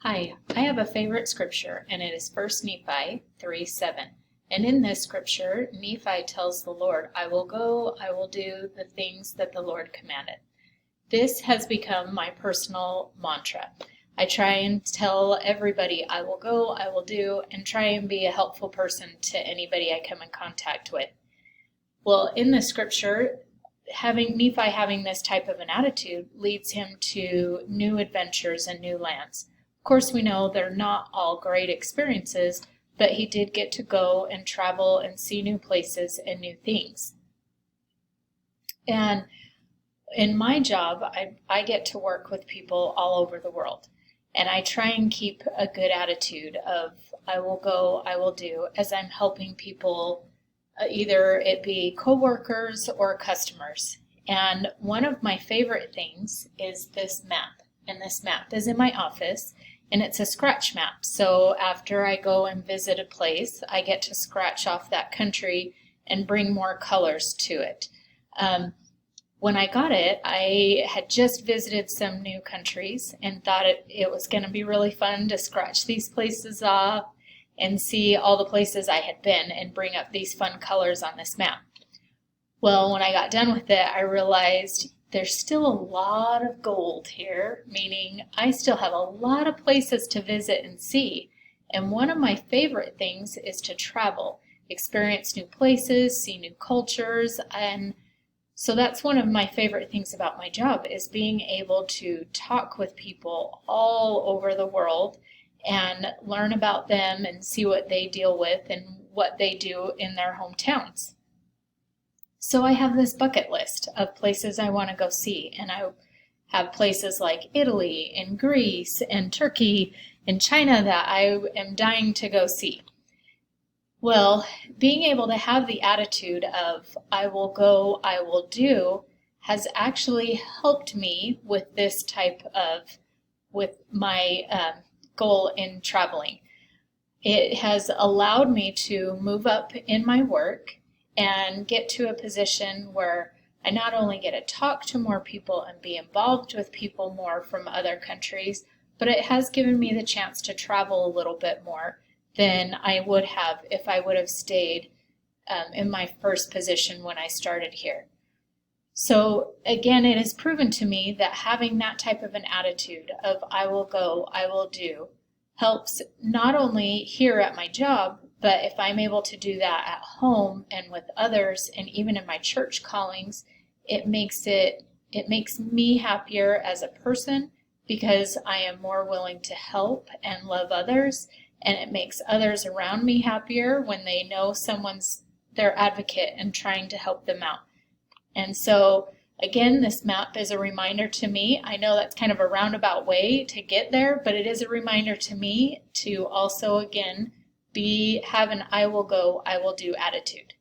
Hi, I have a favorite scripture, and it is 1 Nephi 3:7. And in this scripture, Nephi tells the Lord, I will go, I will do the things that the Lord commanded. This has become my personal mantra. I try and tell everybody I will go, I will do, and try and be a helpful person to anybody I come in contact with. Well, in the scripture, Nephi having this type of an attitude leads him to new adventures and new lands. Of course, we know they're not all great experiences, but he did get to go and travel and see new places and new things. And in my job, I get to work with people all over the world. And I try and keep a good attitude of I will go, I will do, as I'm helping people, either it be coworkers or customers. And one of my favorite things is this map. And this map is in my office, and it's a scratch map. So after I go and visit a place, I get to scratch off that country and bring more colors to it. When I got it, I had just visited some new countries and thought it was going to be really fun to scratch these places off and see all the places I had been and bring up these fun colors on this map. Well, when I got done with it, I realized there's still a lot of gold here, meaning I still have a lot of places to visit and see. And one of my favorite things is to travel, experience new places, see new cultures, and so that's one of my favorite things about my job is being able to talk with people all over the world and learn about them and see what they deal with and what they do in their hometowns. So I have this bucket list of places I want to go see, and I have places like Italy and Greece and Turkey and China that I am dying to go see. Well, being able to have the attitude of I will go, I will do, has actually helped me with this with my goal in traveling. It has allowed me to move up in my work and get to a position where I not only get to talk to more people and be involved with people more from other countries, but it has given me the chance to travel a little bit more than I would have if I would have stayed in my first position when I started here. So again, it has proven to me that having that type of an attitude of I will go, I will do, helps not only here at my job, but if I'm able to do that at home and with others and even in my church callings, it makes me happier as a person because I am more willing to help and love others, and it makes others around me happier when they know someone's their advocate and trying to help them out. And so again, this map is a reminder to me. I know that's kind of a roundabout way to get there, but it is a reminder to me to also, again, have an I will go, I will do attitude.